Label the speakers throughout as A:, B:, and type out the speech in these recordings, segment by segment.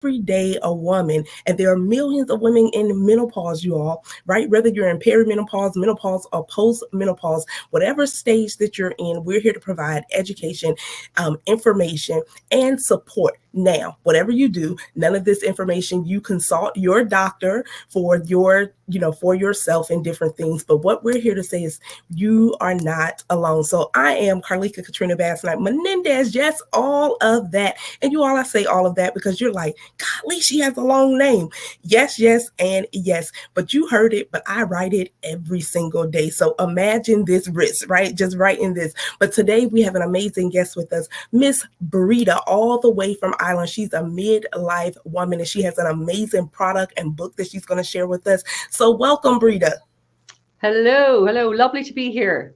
A: every day a woman, and there are millions of women in menopause, you all, right? Whether you're in perimenopause, menopause, or postmenopause, whatever stage that you're in, we're here to provide education, information, and support. Now, whatever you do, none of this information, you consult your doctor for your, for yourself and different things. But what we're here to say is you are not alone. So I am Carlika Katrina Basnight-Menendez. Yes, all of that. And you all, I say all of that because you're like, golly, she has a long name. Yes, yes, and yes. But you heard it, but I write it every single day. So imagine this risk, right? Just writing this. But today we have an amazing guest with us, Miss Breeda, all the way from Ireland. She's a midlife woman, and she has an amazing product and book that she's going to share with us. So welcome, Breeda.
B: Hello. Lovely to be here.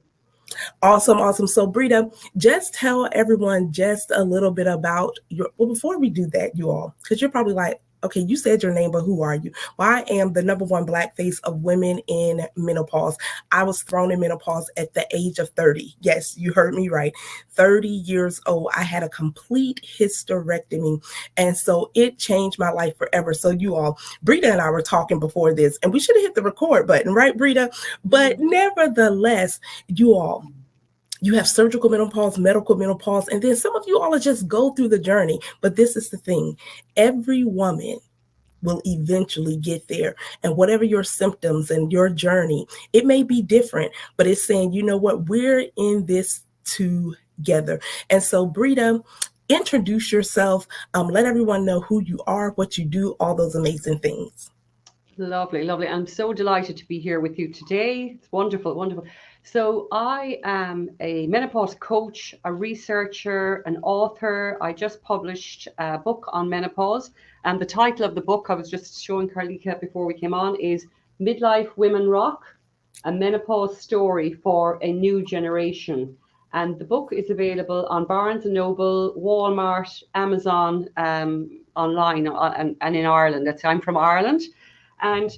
A: Awesome, awesome. So Breeda, just tell everyone just a little bit about well, before we do that, you all, because you're probably like, okay, you said your name, but who are you? Well, I am the number one Black face of women in menopause. I was thrown in menopause at the age of 30. Yes, you heard me right. 30 years old. I had a complete hysterectomy. And so it changed my life forever. So you all, Breeda and I were talking before this, and we should have hit the record button, right, Breeda? But nevertheless, you all, you have surgical menopause, medical menopause, and then some of you all just go through the journey. But this is the thing. Every woman will eventually get there. And whatever your symptoms and your journey, it may be different, but it's saying, you know what, we're in this together. And so, Breeda, introduce yourself. Let everyone know who you are, what you do, all those amazing things.
B: Lovely. I'm so delighted to be here with you today. It's wonderful. So I am a menopause coach, a researcher, an author. I just published a book on menopause. And the title of the book, I was just showing Carlika before we came on, is Midlife Women Rock, a menopause story for a new generation. And the book is available on Barnes & Noble, Walmart, Amazon, online, and in Ireland. I'm from Ireland. And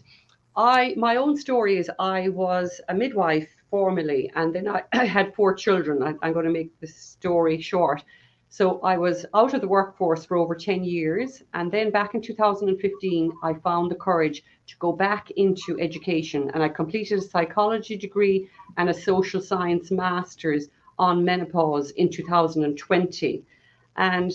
B: my own story is I was a midwife formerly, and then I had 4 children. I'm going to make this story short. So I was out of the workforce for over 10 years. And then back in 2015, I found the courage to go back into education. And I completed a psychology degree and a social science master's on menopause in 2020. And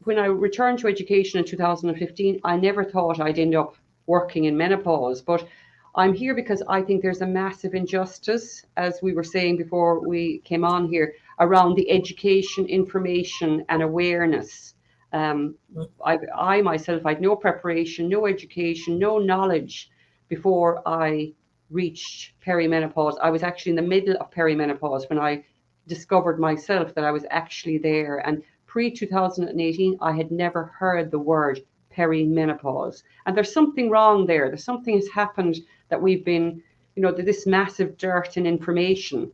B: when I returned to education in 2015, I never thought I'd end up working in menopause, but I'm here because I think there's a massive injustice, as we were saying before we came on here, around the education, information, and awareness. I myself, I had no preparation, no education, no knowledge before I reached perimenopause. I was actually in the middle of perimenopause when I discovered myself that I was actually there. And pre-2018, I had never heard the word perimenopause. And there's something wrong there. There's something has happened that we've been, this massive dirt and information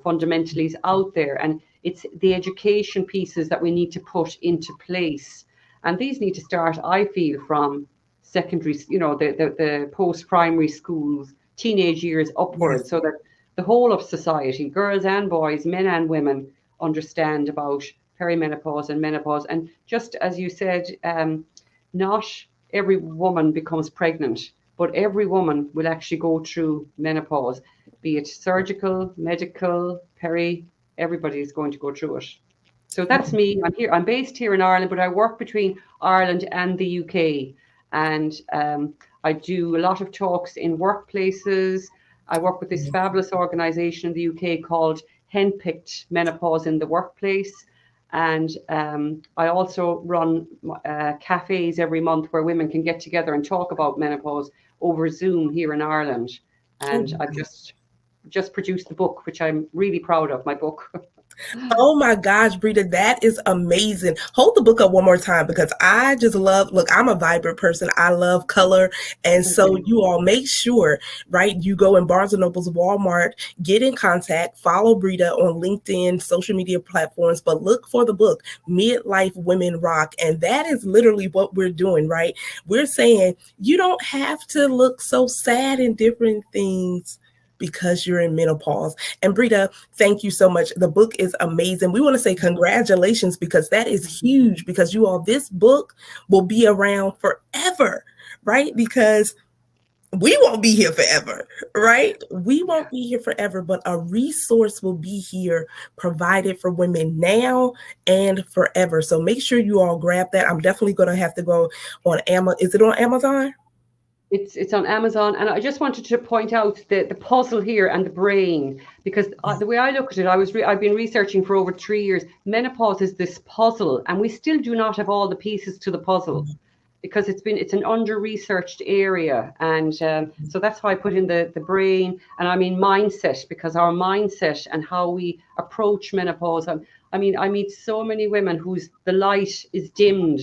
B: fundamentally is out there. And it's the education pieces that we need to put into place. And these need to start, I feel, from secondary, the post-primary schools, teenage years upwards, yes, so that the whole of society, girls and boys, men and women, understand about perimenopause and menopause. And just as you said, not every woman becomes pregnant, but every woman will actually go through menopause, be it surgical, medical, peri, everybody is going to go through it. So that's me. I'm based here in Ireland, but I work between Ireland and the UK. And I do a lot of talks in workplaces. I work with this fabulous organization in the UK called Henpicked-Menopause in the Workplace. And I also run cafes every month where women can get together and talk about menopause over Zoom here in Ireland. And I've just produced the book, which I'm really proud of, my book.
A: Oh my gosh, Breeda, that is amazing. Hold the book up one more time because I just love, look, I'm a vibrant person. I love color. And so you all make sure, right, you go in Barnes & Noble's, Walmart, get in contact, follow Breeda on LinkedIn, social media platforms, but look for the book, Midlife Women Rock. And that is literally what we're doing, right? We're saying you don't have to look so sad in different things because you're in menopause. And Breeda, thank you so much. The book is amazing. We want to say congratulations because that is huge because you all, this book will be around forever, right? Because we won't be here forever, right? We won't be here forever, but a resource will be here provided for women now and forever. So make sure you all grab that. I'm definitely going to have to go on Amazon. Is it on Amazon?
B: It's on Amazon, and I just wanted to point out the puzzle here and the brain, because the way I look at it, I've been researching for over 3 years. Menopause is this puzzle, and we still do not have all the pieces to the puzzle because it's an under researched area, and so that's why I put in the brain, and I mean mindset, because our mindset and how we approach menopause. I mean, I meet so many women whose the light is dimmed.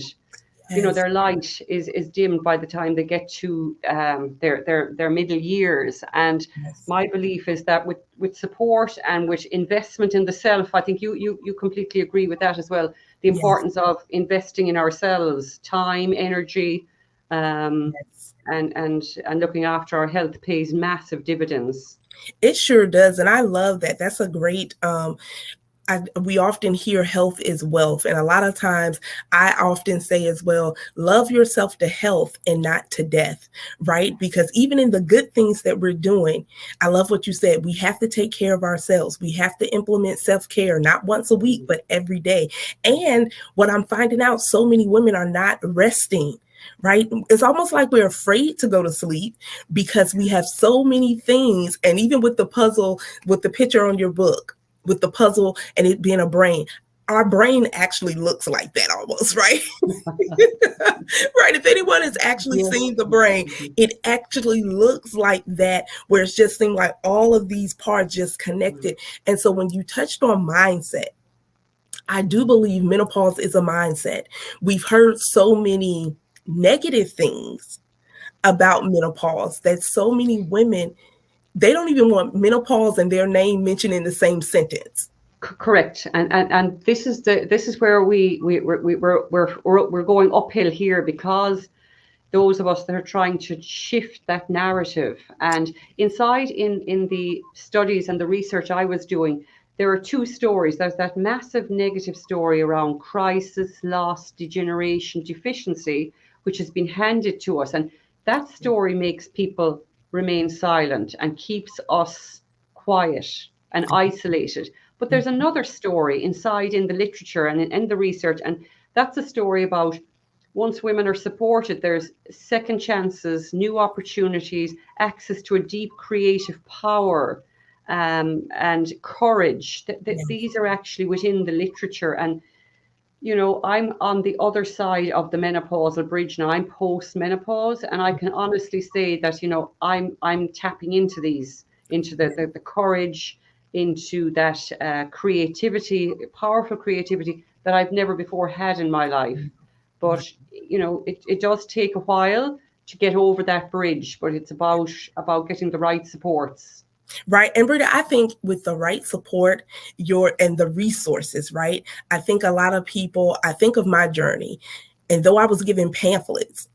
B: You know, their light is dimmed by the time they get to their middle years. And my belief is that with support and with investment in the self, I think you completely agree with that as well. The importance of investing in ourselves, time, energy, and looking after our health pays massive dividends.
A: It sure does. And I love that. That's a great we often hear health is wealth. And a lot of times I often say as well, love yourself to health and not to death, right? Because even in the good things that we're doing, I love what you said. We have to take care of ourselves. We have to implement self-care, not once a week, but every day. And what I'm finding out, so many women are not resting. Right? It's almost like we're afraid to go to sleep because we have so many things. And even with the puzzle, with the picture on your book, with the puzzle and it being a brain, our brain actually looks like that almost, right? Right. If anyone has actually seen the brain, it actually looks like that, where it's just seemed like all of these parts just connected. And so when you touched on mindset, I do believe menopause is a mindset. We've heard so many negative things about menopause that so many women, they don't even want menopause and their name mentioned in the same sentence.
B: Correct, and this is where we're going uphill here, because those of us that are trying to shift that narrative. And inside in the studies and the research I was doing, there are two stories. There's that massive negative story around crisis, loss, degeneration, deficiency, which has been handed to us, and that story makes people remain silent and keeps us quiet and isolated. But there's another story inside in the literature and in the research, and that's a story about once women are supported, there's second chances, new opportunities, access to a deep creative power, and courage. These are actually within the literature. And you know, I'm on the other side of the menopausal bridge now. I'm post-menopause, and I can honestly say that, you know, I'm tapping into these, into the courage, into that creativity, powerful creativity that I've never before had in my life. But you know, it does take a while to get over that bridge, but it's about getting the right supports.
A: Right. And Breeda, I think with the right support, and the resources, right? I think a lot of people, I think of my journey, and though I was given pamphlets,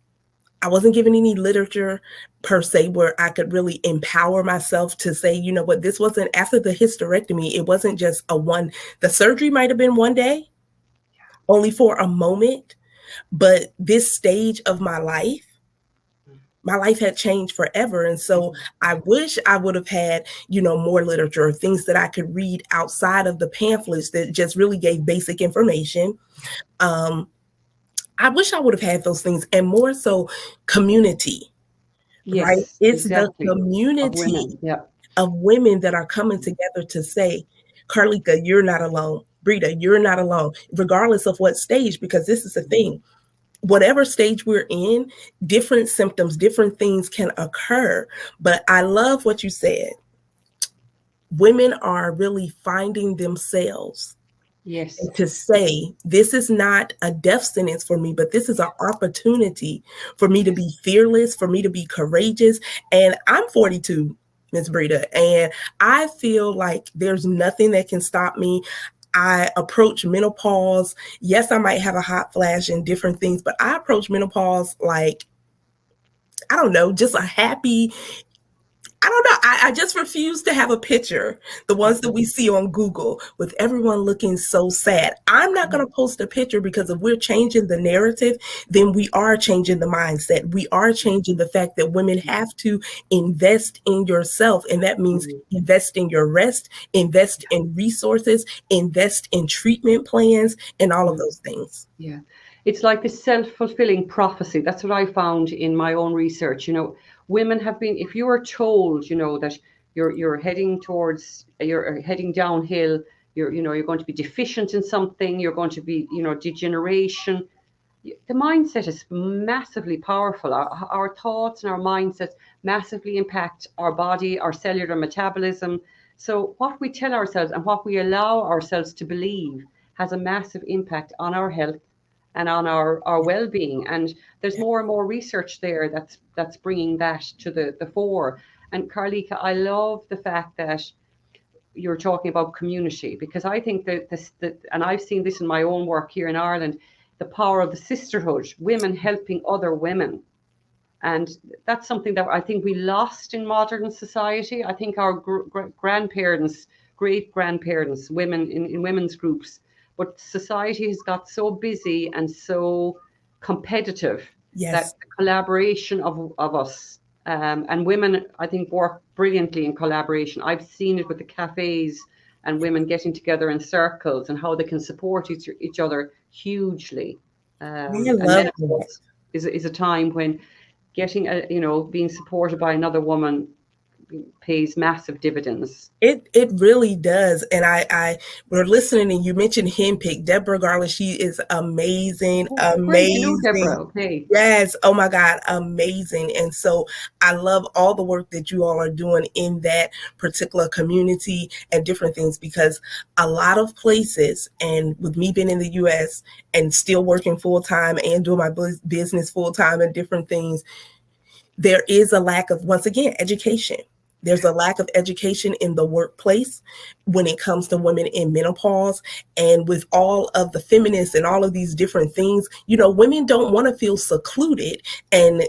A: I wasn't given any literature per se where I could really empower myself to say, you know what, this wasn't, after the hysterectomy, it wasn't just the surgery might have been one day, only for a moment, but this stage of my life had changed forever. And so I wish I would have had, you know, more literature, things that I could read outside of the pamphlets that just really gave basic information. I wish I would have had those things, and more so community, right?
B: Yes,
A: It's
B: exactly.
A: the community of women that are coming together to say, Carlika, you're not alone. Breeda, you're not alone, regardless of what stage, because this is the thing. Whatever stage we're in, different symptoms, different things can occur. But I love what you said. Women are really finding themselves.
B: Yes.
A: And to say, this is not a death sentence for me, but this is an opportunity for me to be fearless, for me to be courageous. And I'm 42, Ms. Breeda, and I feel like there's nothing that can stop me. I approach menopause. Yes, I might have a hot flash and different things, but I approach menopause like, I don't know, just a happy, I don't know. I just refuse to have a picture, the ones that we see on Google, with everyone looking so sad. I'm not going to post a picture because if we're changing the narrative, then we are changing the mindset. We are changing the fact that women have to invest in yourself. And that means invest in your rest, invest in resources, invest in treatment plans, and all of those things.
B: Yeah. It's like this self-fulfilling prophecy. That's what I found in my own research. Women have been, if you are told, that you're heading towards, you're heading downhill, you're going to be deficient in something, you're going to be, degeneration. The mindset is massively powerful. Our thoughts and our mindsets massively impact our body, our cellular metabolism. So what we tell ourselves and what we allow ourselves to believe has a massive impact on our health and on our well-being. And there's more and more research there that's bringing that to the fore. And Carlika, I love the fact that you're talking about community, because I think and I've seen this in my own work here in Ireland, the power of the sisterhood, women helping other women. And that's something that I think we lost in modern society. I think our grandparents, great grandparents, women in women's groups, but society has got so busy and so competitive that the collaboration of us, and women, I think, work brilliantly in collaboration. I've seen it with the cafes and women getting together in circles and how they can support each other hugely. And menopause is a time when getting being supported by another woman pays massive dividends.
A: It really does. And I we're listening, and you mentioned Henpicked. Deborah Garland, she is amazing.
B: Great, Deborah.
A: Okay. Yes. Oh my God, amazing. And so I love all the work that you all are doing in that particular community and different things, because a lot of places, and with me being in the US and still working full time and doing my business full time and different things, there is a lack of, once again, education. There's a lack of education in the workplace when it comes to women in menopause. And with all of the feminists and all of these different things, women don't want to feel secluded and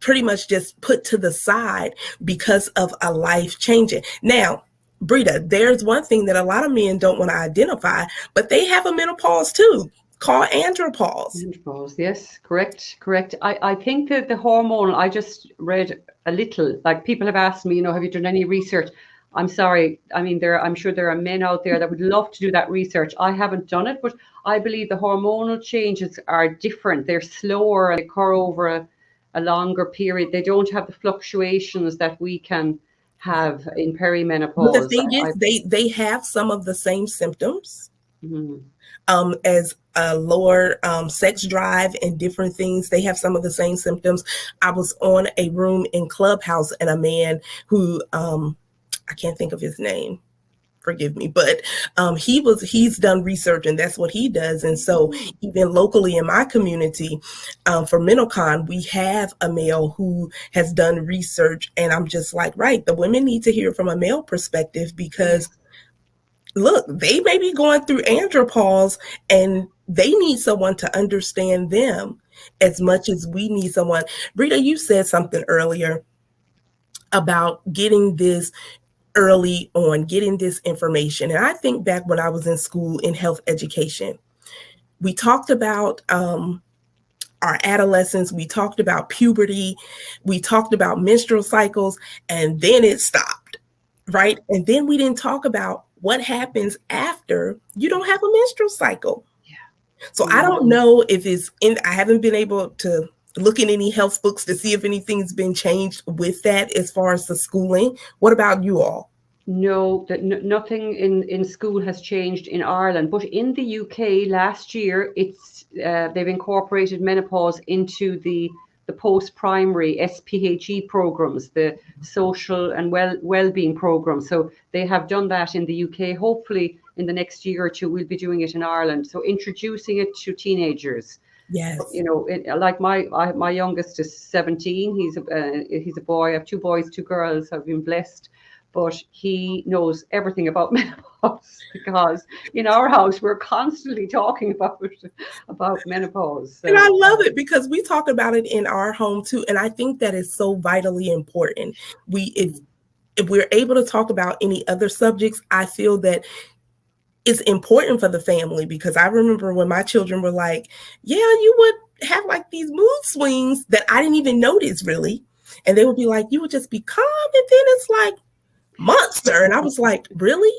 A: pretty much just put to the side because of a life changing. Now, Breeda, there's one thing that a lot of men don't want to identify, but they have a menopause too, called andropause.
B: Andropause, yes, correct. I think that the hormonal, I just read a little, like people have asked me, have you done any research? I'm sorry. I mean, I'm sure there are men out there that would love to do that research. I haven't done it, but I believe the hormonal changes are different. They're slower and occur over a longer period. They don't have the fluctuations that we can have in perimenopause.
A: But the thing is, they have some of the same symptoms. As a lower sex drive and different things. They have some of the same symptoms. I was on a room in Clubhouse, and a man who, I can't think of his name, forgive me, but he's done research, and that's what he does. And so even locally in my community, for Menocon, we have a male who has done research, and I'm just like, right, the women need to hear from a male perspective, because look, they may be going through andropause, and they need someone to understand them as much as we need someone. Breeda, you said something earlier about getting this early on, getting this information. And I think back when I was in school in health education, we talked about our adolescence, we talked about puberty, we talked about menstrual cycles, and then it stopped, right? And then we didn't talk about what happens after you don't have a menstrual cycle. So I don't know if I haven't been able to look in any health books to see if anything's been changed with that as far as the schooling. What about you all?
B: No, nothing in school has changed in Ireland, but in the UK last year, they've incorporated menopause into the post-primary SPHE programs, the social and well-being programs. So they have done that in the UK. Hopefully in the next year or two, we'll be doing it in Ireland. So introducing it to teenagers.
A: Yes.
B: Like my youngest is 17. He's a boy. I have 2 boys, 2 girls. I've been blessed. But he knows everything about menopause, because in our house we're constantly talking about menopause. So,
A: and I love it, because we talk about it in our home too, and I think that is so vitally important. if we're able to talk about any other subjects, I feel that it's important for the family, because I remember when my children were like, yeah, you would have like these mood swings that I didn't even notice really. And they would be like, you would just be calm, and then it's like monster. And I was like, really?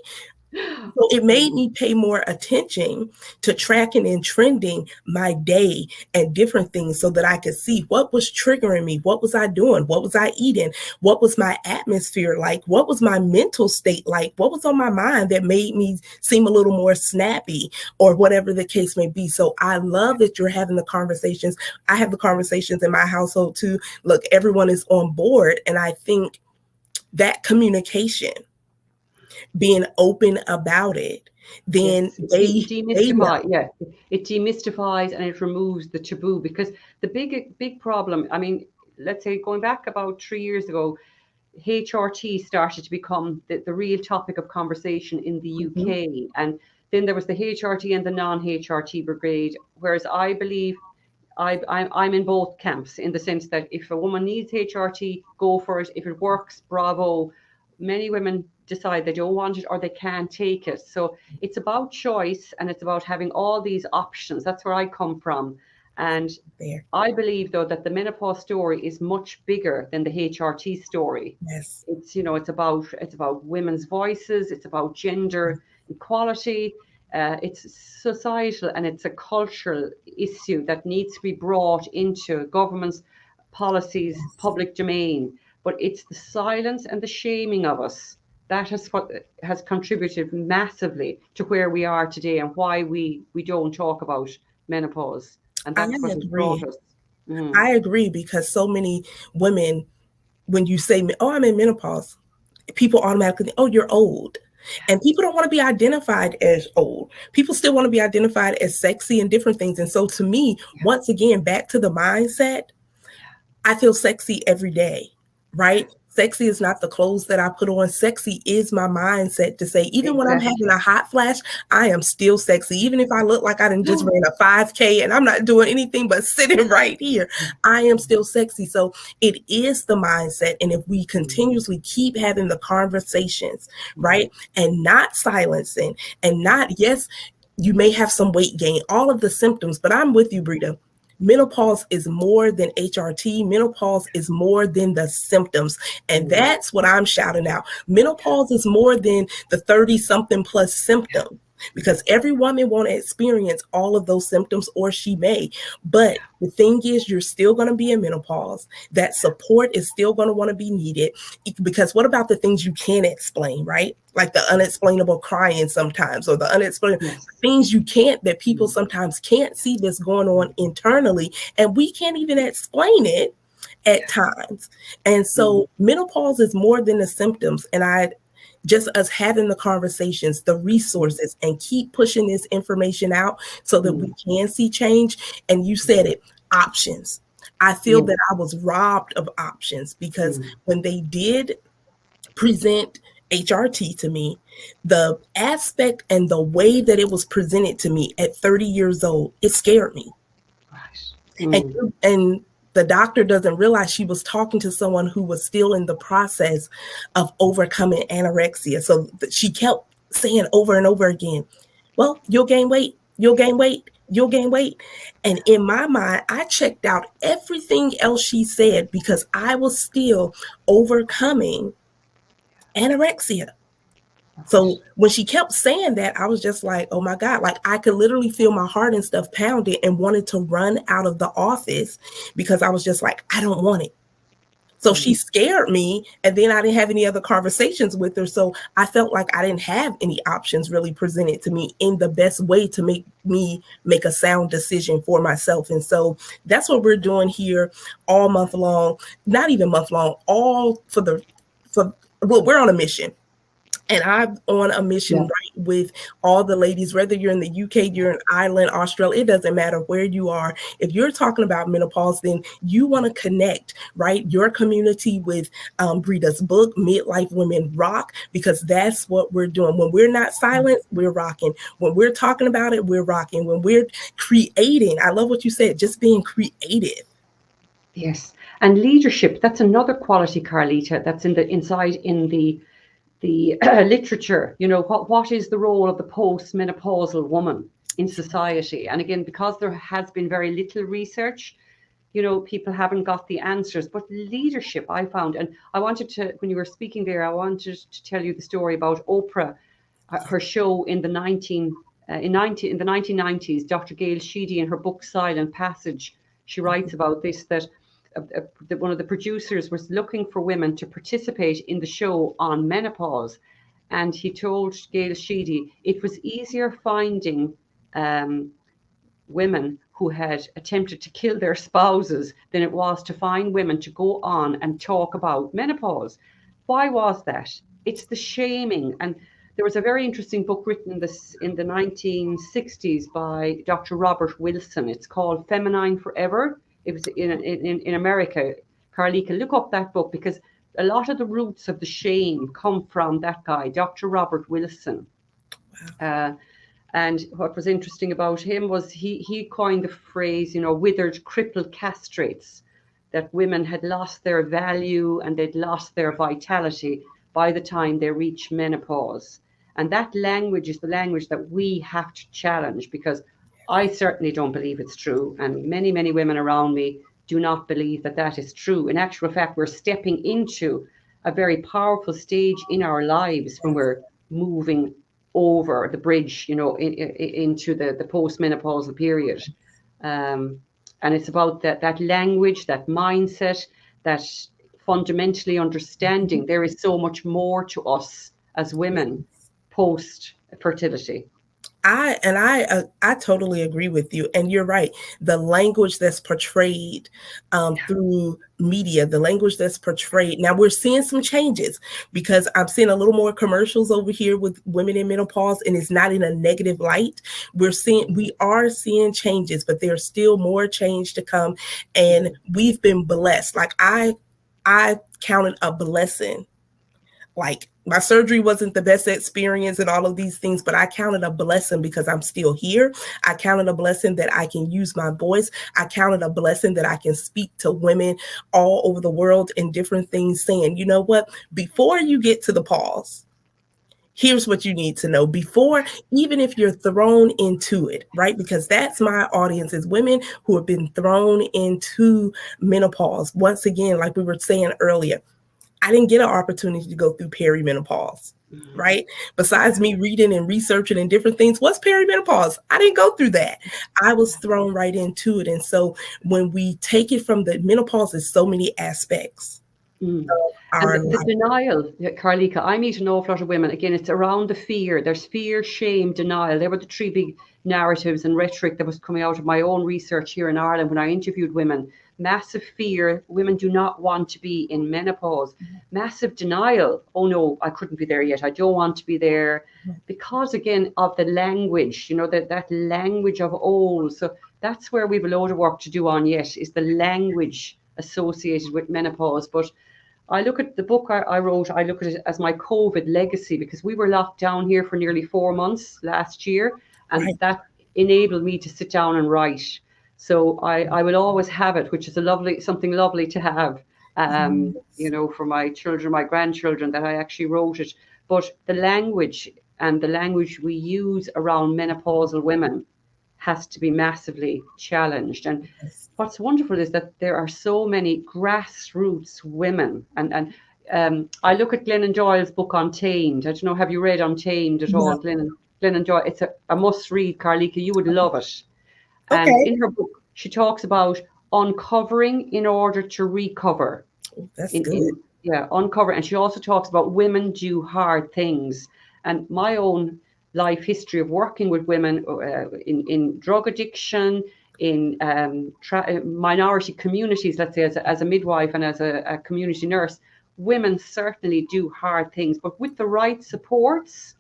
A: So it made me pay more attention to tracking and trending my day and different things, so that I could see what was triggering me, what was I doing, what was I eating, what was my atmosphere like, what was my mental state like, what was on my mind that made me seem a little more snappy, or whatever the case may be. So I love that you're having the conversations. I have the conversations in my household too. Look, everyone is on board, and I think that communication, being open about it, then
B: Yes, it
A: they know.
B: demystifies. Yeah, it demystifies and it removes the taboo, because the big problem. I mean, let's say going back about 3 years ago, HRT started to become the real topic of conversation in the
A: Mhm.
B: UK, and then there was the HRT and the non-HRT brigade. Whereas I believe I'm in both camps, in the sense that if a woman needs HRT, go for it. If it works, bravo. Many women decide they don't want it or they can't take it. So it's about choice, and it's about having all these options. That's where I come from. And
A: There.
B: I believe, though, that the menopause story is much bigger than the HRT story.
A: Yes.
B: It's about women's voices. It's about gender equality. It's societal, and it's a cultural issue that needs to be brought into governments, policies,
A: Yes.
B: public domain. But it's the silence and the shaming of us that has contributed massively to where we are today, and why we don't talk about menopause, and
A: I
B: that's what has brought
A: agree.
B: us. Mm.
A: I agree, because so many women, when you say, oh, I'm in menopause, people automatically think, oh, you're old. And people don't want to be identified as old. People still want to be identified as sexy and different things. And so to me,
B: Yeah,
A: once again, back to the mindset,
B: yeah,
A: I feel sexy every day, right? Sexy is not the clothes that I put on. Sexy is my mindset to say, even when I'm having
B: exactly.
A: a hot flash, I am still sexy. Even if I look like I didn't just ran a 5K and I'm not doing anything but sitting right here, I am still sexy. So it is the mindset. And if we continuously keep having the conversations, right? And not silencing, and not, yes, you may have some weight gain, all of the symptoms, but I'm with you, Breeda. Menopause is more than HRT. Menopause is more than the symptoms. And
B: Mm.
A: that's what I'm shouting out. Menopause is more than the 30 something plus symptoms, because every woman won't experience all of those symptoms, or she may. But the thing is, you're still going to be in menopause. That support is still going to want to be needed, because what about the things you can't explain, right? Like the unexplainable crying sometimes, or the unexplainable
B: Yes.
A: things you can't, that people
B: Mm.
A: sometimes can't see that's going on internally, and we can't even explain it at times. And
B: Mm.
A: so menopause is more than the symptoms. And I just, us having the conversations, the
B: Mm.
A: resources, and keep pushing this information out so that we
B: Mm.
A: can see change. And you said it, options. I feel
B: Yeah.
A: that I was robbed of options, because
B: Mm.
A: when they did present HRT to me, the aspect and the way that it was presented to me at 30 years old, it scared me.
B: Right.
A: And
B: Mm.
A: and the doctor doesn't realize she was talking to someone who was still in the process of overcoming anorexia. So she kept saying over and over again, well, you'll gain weight, you'll gain weight, you'll gain weight. And in my mind, I checked out everything else she said, because I was still overcoming anorexia.
B: Right.
A: So when she kept saying that, I was just like, oh my God, like I could literally feel my heart and stuff pounding, and wanted to run out of the office, because I was just like, I don't want it. So she
B: Mm.
A: scared me, and then I didn't have any other conversations with her. So I felt like I didn't have any options really presented to me in the best way to make me make a sound decision for myself. And so that's what we're doing here all month long, not even month long, all for well, we're on a mission. And I'm on a mission,
B: Yeah.
A: right, with all the ladies, whether you're in the UK,
B: Yeah.
A: you're in Ireland, Australia, it doesn't matter where you are. If you're talking about menopause, then you want to connect, right, your community with Breeda's book, Midlife Women Rock, because that's what we're doing. When we're not silent, we're rocking. When we're talking about it, we're rocking. When we're creating, I love what you said, just being creative.
B: Yes, and leadership. That's another quality, Carlita. That's in the inside in the literature. You know, what is the role of the post-menopausal woman in society? And again, because there has been very little research, you know, people haven't got the answers. But leadership, I found, and I wanted to, when you were speaking there, I wanted to tell you the story about Oprah, her show in the 1990s. Dr. Gail Sheedy, in her book Silent Passage, she writes about this, that one of the producers was looking for women to participate in the show on menopause, and he told Gail Sheedy it was easier finding um, women who had attempted to kill their spouses than it was to find women to go on and talk about menopause. Why was that? It's the shaming. And there was a very interesting book written in the 1960s by Dr. Robert Wilson. It's called Feminine Forever. It was in America. Carly can look up that book, because a lot of the roots of the shame come from that guy, Dr. Robert Wilson. Uh, and what was interesting about him was he coined the phrase, you know, withered, crippled castrates, that women had lost their value and they'd lost their vitality by the time they reach menopause. And that language is the language that we have to challenge, because I certainly don't believe it's true. And many, many women around me do not believe that that is true. In actual fact, we're stepping into a very powerful stage in our lives when we're moving over the bridge, you know, into the post-menopausal period. Um, and it's about that language, that mindset, that fundamentally understanding there is so much more to us as women post fertility.
A: I totally agree with you, and you're right. The language that's portrayed through media, the language that's portrayed. Now we're seeing some changes, because I'm seeing a little more commercials over here with women in menopause, and it's not in a negative light. We are seeing changes, but there's still more change to come, and we've been blessed. Like I counted a blessing. Like, my surgery wasn't the best experience and all of these things, but I counted a blessing because I'm still here. I counted a blessing that I can use my voice. I counted a blessing that I can speak to women all over the world and different things, saying, you know what, before you get to the pause, here's what you need to know before, even if you're thrown into it, right? Because that's my audience, is women who have been thrown into menopause. Once again, like we were saying earlier, I didn't get an opportunity to go through perimenopause, right? Besides me reading and researching and different things, what's perimenopause? I didn't go through that. I was thrown right into it. And so when we take it from the menopause, there's so many aspects of
B: And
A: our
B: the
A: life.
B: denial, Carlika, I meet an awful lot of women. Again, it's around the fear. There's fear, shame, denial. They were the three big narratives and rhetoric that was coming out of my own research here in Ireland when I interviewed women. Massive fear. Women do not want to be in menopause. Massive denial. Oh no, I couldn't be there yet. I don't want to be there. Because again, of the language, you know, that language of old. So that's where we have a load of work to do on yet, is the language associated with menopause. But I look at the book I wrote, I look at it as my COVID legacy, because we were locked down here for nearly 4 months last year, and
A: Right.
B: that enabled me to sit down and write. So I will always have it, which is something lovely to have, you know, for my children, my grandchildren, that I actually wrote it. But the language, and the language we use around menopausal women, has to be massively challenged. And what's wonderful is that there are so many grassroots women. And I look at Glennon Doyle's book Untamed. I don't know, have you read Untamed at all?
A: No.
B: Glennon Doyle, it's a must read, Carlika. You would love it. And
A: Okay.
B: in her book, she talks about uncovering in order to recover.
A: That's good.
B: Yeah, uncover. And she also talks about women do hard things. And my own life history of working with women in drug addiction, in minority communities, let's say, as a midwife and as a community nurse, women certainly do hard things. But with the right supports,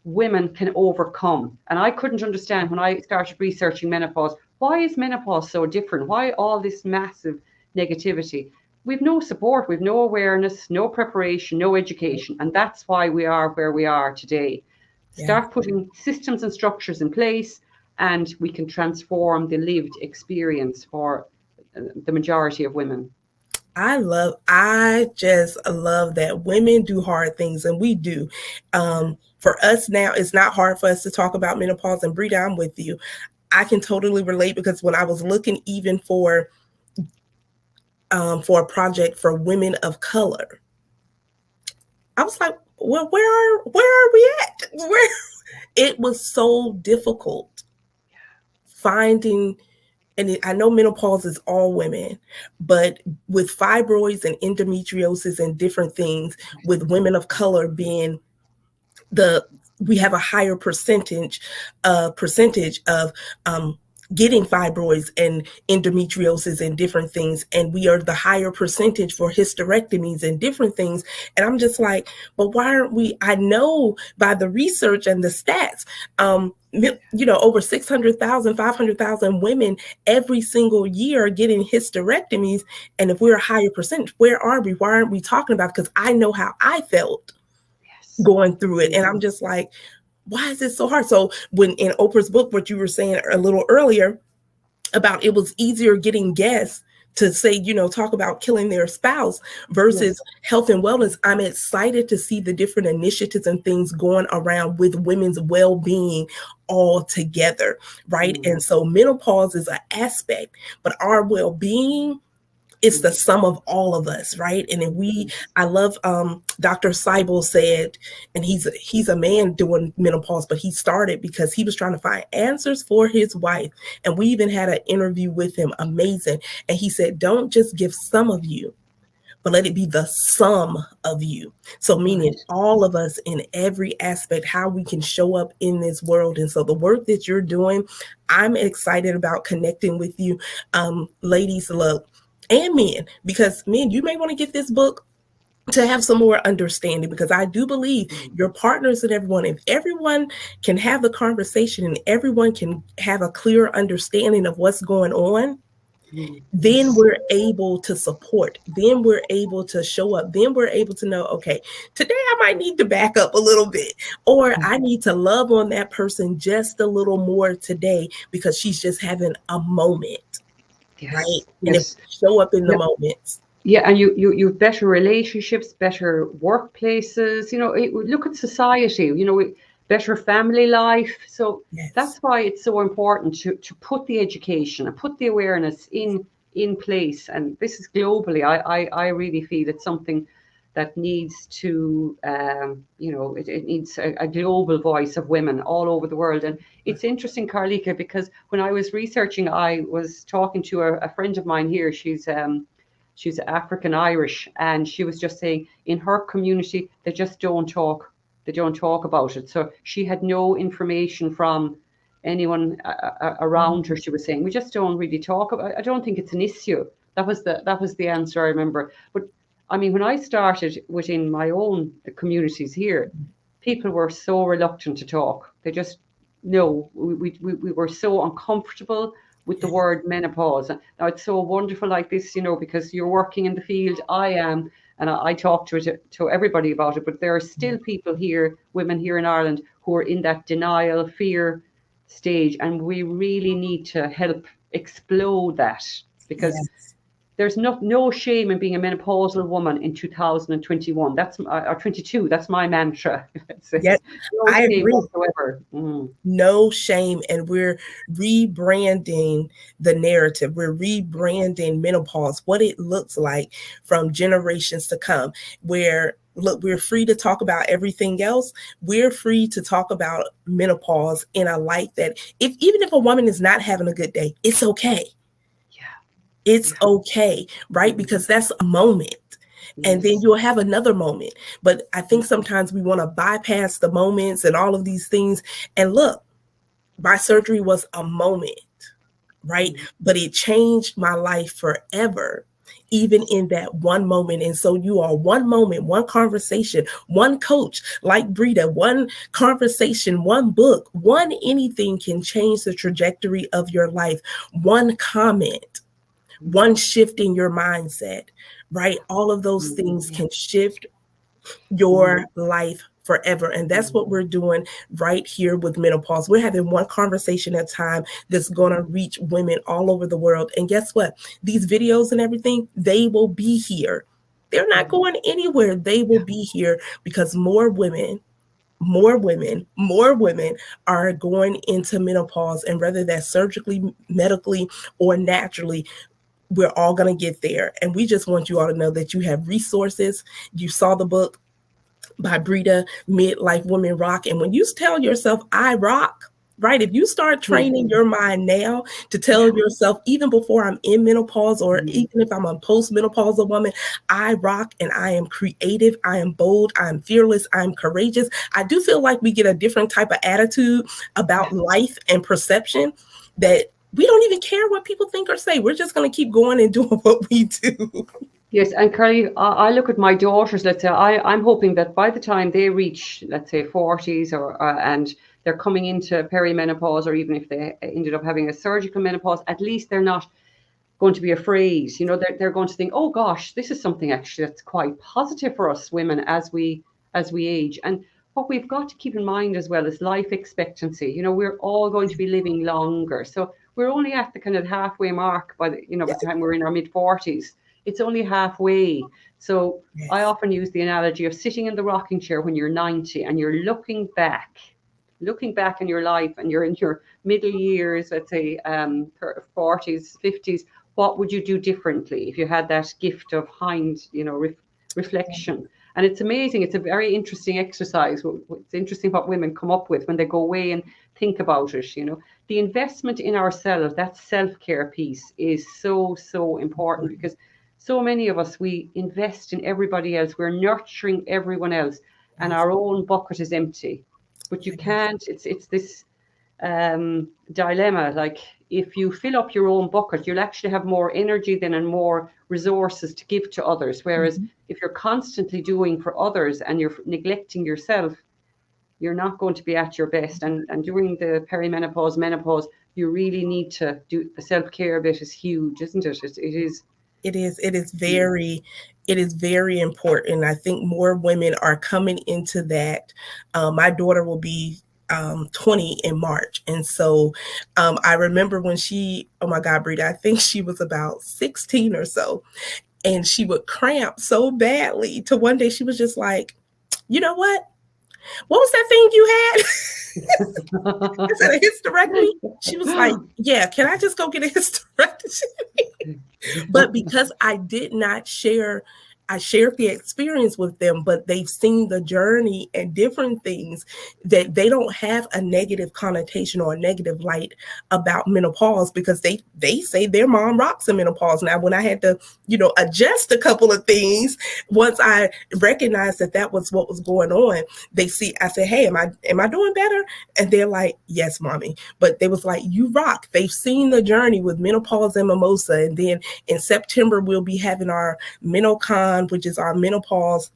B: women can overcome. And I couldn't understand when I started researching menopause, why is menopause so different? Why all this massive negativity? We've no support, we've no awareness, no preparation, no education. And that's why we are where we are today.
A: Yeah.
B: Start putting systems and structures in place, and we can transform the lived experience for the majority of women.
A: I just love that women do hard things, and we do. For us now, it's not hard for us to talk about menopause. And Breeda, I'm with you. I can totally relate, because when I was looking even for a project for women of color, I was like, well, where are we at? Where it was so difficult finding. And I know menopause is all women, but with fibroids and endometriosis and different things, with women of color being we have a higher percentage of getting fibroids and endometriosis and different things, and we are the higher percentage for hysterectomies and different things. And I'm just like, but why aren't we? I know by the research and the stats, over 600,000, 500,000 women every single year are getting hysterectomies. And if we're a higher percentage, where are we? Why aren't we talking about it? Because I know how I felt going through it. And I'm just like, why is it so hard? So when in Oprah's book, what you were saying a little earlier about it was easier getting guests to say, talk about killing their spouse versus health and wellness. I'm excited to see the different initiatives and things going around with women's well-being all together, right? And so menopause is an aspect, but our well-being, it's the sum of all of us, right? And if I love Dr. Seibel said, and he's a man doing menopause, but he started because he was trying to find answers for his wife. And we even had an interview with him, amazing. And he said, don't just give some of you, but let it be the sum of you. So meaning all of us in every aspect, how we can show up in this world. And so the work that you're doing, I'm excited about connecting with you. Ladies, look, and men, because men, you may want to get this book to have some more understanding, because I do believe your partners and everyone, if everyone can have the conversation and everyone can have a clear understanding of what's going on, then we're able to support, then we're able to show up, then we're able to know, okay, today I might need to back up a little bit, or I need to love on that person just a little more today because she's just having a moment. Right. And if we show up in the moments.
B: Yeah, and you have better relationships, better workplaces, look at society, better family life. So that's why it's so important to put the education and put the awareness in place. And this is globally, I really feel it's something that needs to, it needs a global voice of women all over the world. And it's interesting, Carlika, because when I was researching, I was talking to a friend of mine here. She's African Irish, and she was just saying in her community, they just don't talk. They don't talk about it. So she had no information from anyone around her. She was saying, we just don't really talk about it. I don't think it's an issue. That was the answer I remember. But I mean, when I started within my own communities here, people were so reluctant to talk. They just, no, we were so uncomfortable with the word menopause. Now it's so wonderful like this, because you're working in the field, I am, and I talk to everybody about it, but there are still people here, women here in Ireland, who are in that denial, fear stage, and we really need to help explode that, because there's no shame in being a menopausal woman in 2021. Or 22. That's my mantra.
A: Yes,
B: no
A: I
B: shame
A: agree.
B: whatsoever.
A: No shame, and we're rebranding the narrative. We're rebranding menopause, what it looks like from generations to come. Where look, we're free to talk about everything else. We're free to talk about menopause in a light that even if a woman is not having a good day, it's okay. It's okay, right? Because that's a moment. And then you'll have another moment. But I think sometimes we want to bypass the moments and all of these things. And look, my surgery was a moment, right? But it changed my life forever, even in that one moment. And so you are one moment, one conversation, one coach like Breeda, one conversation, one book, one anything can change the trajectory of your life. One comment, one shift in your mindset, right? All of those things can shift your life forever. And that's what we're doing right here with menopause. We're having one conversation at a time that's going to reach women all over the world. And guess what? These videos and everything, they will be here. They're not going anywhere. They will be here because more women are going into menopause, and whether that's surgically, medically, or naturally, we're all going to get there. And we just want you all to know that you have resources. You saw the book by Breeda, Midlife Women Rock. And when you tell yourself, I rock, right? If you start training your mind now to tell yourself, even before I'm in menopause, or even if I'm a postmenopausal woman, I rock and I am creative, I am bold, I am fearless, I am courageous. I do feel like we get a different type of attitude about life and perception, that we don't even care what people think or say. We're just going to keep going and doing what we do.
B: Yes, and Carly, I look at my daughters. Let's say I'm hoping that by the time they reach, let's say, 40s, or and they're coming into perimenopause, or even if they ended up having a surgical menopause, at least they're not going to be afraid. You know, they're going to think, oh gosh, this is something actually that's quite positive for us women as we age. And what we've got to keep in mind as well is life expectancy. You know, we're all going to be living longer, so we're only at the kind of halfway mark by the by the time we're in our mid-40s. It's only halfway. So I often use the analogy of sitting in the rocking chair when you're 90 and you're looking back in your life, and you're in your middle years, let's say 40s, 50s. What would you do differently if you had that gift of reflection? And it's amazing. It's a very interesting exercise. It's interesting what women come up with when they go away and think about it. You know, the investment in ourselves, that self-care piece, is so, so important, because so many of us, we invest in everybody else. We're nurturing everyone else, and our own bucket is empty. But you can't, it's this dilemma. Like, if you fill up your own bucket, you'll actually have more energy then and more resources to give to others. Whereas if you're constantly doing for others and you're neglecting yourself, you're not going to be at your best. And during the perimenopause, menopause, you really need to do the self-care bit. Is huge, isn't it? It is.
A: It is very important. I think more women are coming into that. My daughter will be 20 in March. And so I remember when oh my God, Breeda, I think she was about 16 or so. And she would cramp so badly to one day she was just like, you know what? What was that thing you had? Is that a hysterectomy? She was like, yeah, can I just go get a hysterectomy? But because I did not share, I shared the experience with them, but they've seen the journey and different things, that they don't have a negative connotation or a negative light about menopause, because they say their mom rocks in menopause. Now, when I had to, adjust a couple of things, once I recognized that was what was going on, I said, hey, am I doing better? And they're like, yes, mommy. But they was like, you rock. They've seen the journey with menopause and mimosa. And then in September, we'll be having our MenoCon, which is our menopause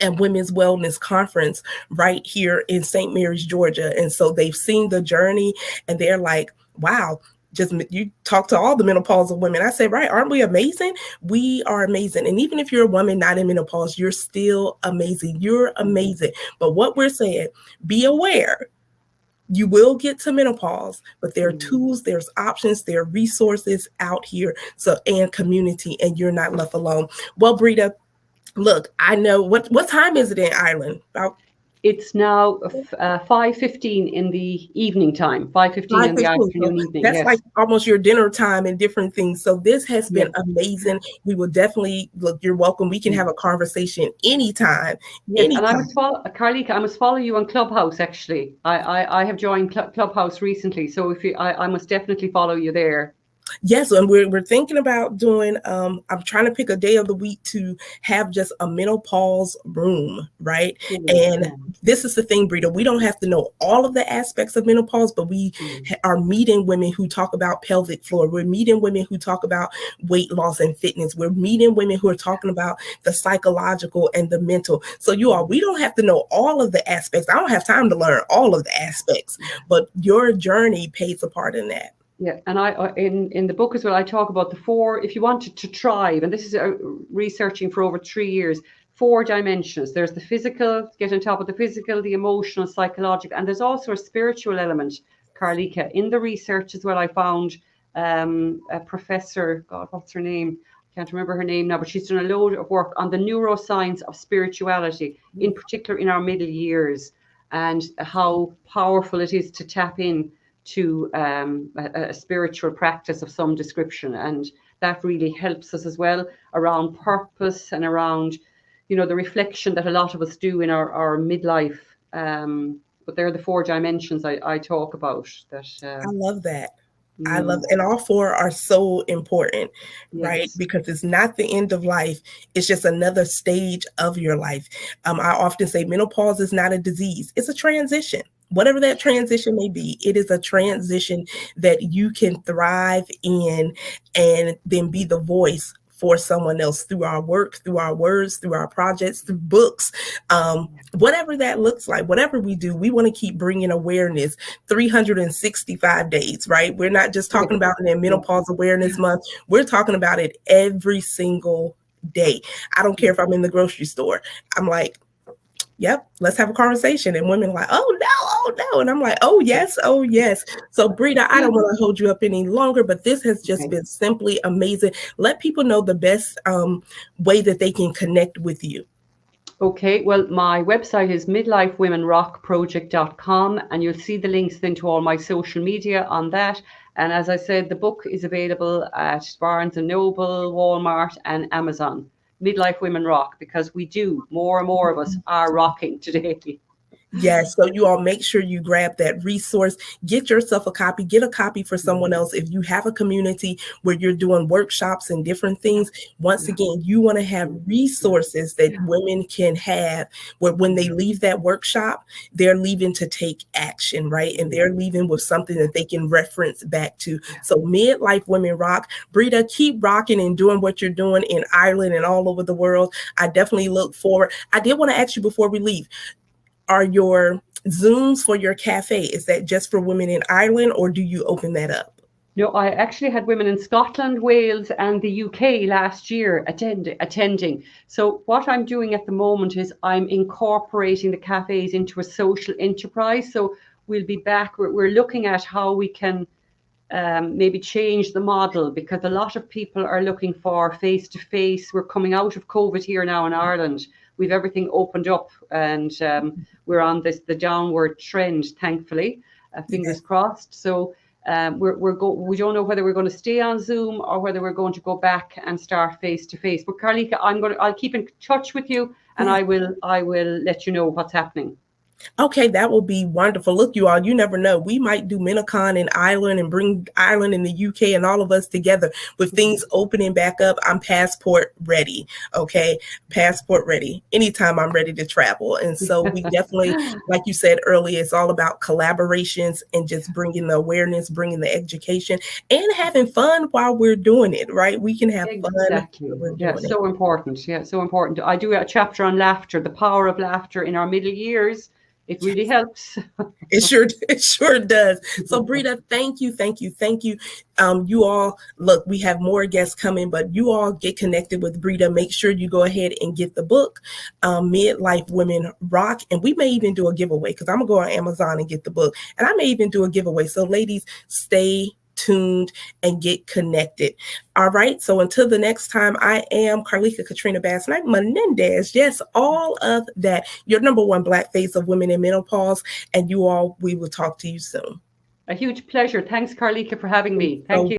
A: and women's wellness conference right here in St. Mary's, Georgia. And so they've seen the journey, and they're like, wow, you talk to all the menopausal women. I say, right, aren't we amazing? We are amazing. And even if you're a woman not in menopause, you're still amazing. You're amazing. But what we're saying, be aware. You will get to menopause, but there are tools, there's options, there are resources out here, and community, and you're not left alone. Well, Breeda, look, I know what time is it in Ireland?
B: It's now 5:15 in the evening time, 5:15 in the afternoon, evening.
A: That's like almost your dinner time and different things. So this has been amazing. We will definitely, look, you're welcome. We can have a conversation anytime.
B: Yes, anytime. And I must follow, Carly, I must follow you on Clubhouse, actually. I have joined Clubhouse recently, so I must definitely follow you there.
A: Yes, and we're thinking about doing, I'm trying to pick a day of the week to have just a menopause room, right? And this is the thing, Breeda, we don't have to know all of the aspects of menopause, but we are meeting women who talk about pelvic floor. We're meeting women who talk about weight loss and fitness. We're meeting women who are talking about the psychological and the mental. So we don't have to know all of the aspects. I don't have time to learn all of the aspects, but your journey plays a part in that.
B: Yeah, and I in the book as well, I talk about the 4, if you wanted to thrive, and this is researching for over 3 years, 4 dimensions. There's the physical, get on top of the physical, the emotional, psychological, and there's also a spiritual element, Carlika. In the research as well, I found a professor, God, what's her name? I can't remember her name now, but she's done a load of work on the neuroscience of spirituality, in particular in our middle years, and how powerful it is to tap in to a spiritual practice of some description. And that really helps us as well around purpose and around, you know, the reflection that a lot of us do in our midlife. But they're the 4 dimensions I talk about. That
A: I love that. I love, and all 4 are so important, right?
B: Yes.
A: Because it's not the end of life. It's just another stage of your life. I often say menopause is not a disease. It's a transition. Whatever that transition may be, it is a transition that you can thrive in and then be the voice for someone else through our work, through our words, through our projects, through books, whatever that looks like, whatever we do, we want to keep bringing awareness 365 days, right? We're not just talking about it in Menopause Awareness Month. We're talking about it every single day. I don't care if I'm in the grocery store. I'm like, yep, let's have a conversation. And women are like, oh no. And I'm like, oh yes. So Breeda, I don't want to hold you up any longer, but this has just been simply amazing. Let people know the best way that they can connect with you.
B: Okay, well, my website is midlifewomenrockproject.com, and you'll see the links then to all my social media on that. And as I said, the book is available at Barnes & Noble, Walmart, and Amazon. Midlife Women Rock, because we do, more and more of us are rocking today.
A: Yes, so you all make sure you grab that resource, get yourself a copy, get a copy for someone else. If you have a community where you're doing workshops and different things, once again, you want to have resources that women can have where when they leave that workshop, they're leaving to take action, right? And they're leaving with something that they can reference back to. So Midlife Women Rock. Breeda, keep rocking and doing what you're doing in Ireland and all over the world. I definitely look forward. I did want to ask you before we leave, are your Zooms for your cafe, is that just for women in Ireland, or do you open that up?
B: No, I actually had women in Scotland, Wales, and the UK last year attending. So what I'm doing at the moment is I'm incorporating the cafes into a social enterprise. So we'll be back. We're looking at how we can maybe change the model, because a lot of people are looking for face-to-face. We're coming out of COVID here now in Ireland. We've everything opened up, and we're on the downward trend, thankfully. Fingers crossed. So we don't know whether we're going to stay on Zoom or whether we're going to go back and start face to face. But Carlika, I'll keep in touch with you, and I will let you know what's happening.
A: Okay, that will be wonderful. Look, you all, you never know. We might do Minicon in Ireland and bring Ireland and the UK and all of us together with things opening back up. I'm passport ready. Okay, passport ready. Anytime I'm ready to travel. And so we definitely, like you said earlier, it's all about collaborations and just bringing the awareness, bringing the education, and having fun while we're doing it, right? We can have fun.
B: Yeah, so important. Yeah, so important. I do a chapter on laughter, the power of laughter in our middle years. It really helps.
A: It sure does. So Breeda, thank you. You all, look, we have more guests coming, but you all get connected with Breeda. Make sure you go ahead and get the book, Midlife Women Rock. And we may even do a giveaway, because I'm going to go on Amazon and get the book. And I may even do a giveaway. So ladies, stay tuned and get connected. All right. So until the next time, I am Carlika Katrina Basnight-Menendez. Yes, all of that. Your number one Black face of women in menopause. And you all, we will talk to you soon.
B: A huge pleasure. Thanks, Carlika, for having me. Thank you.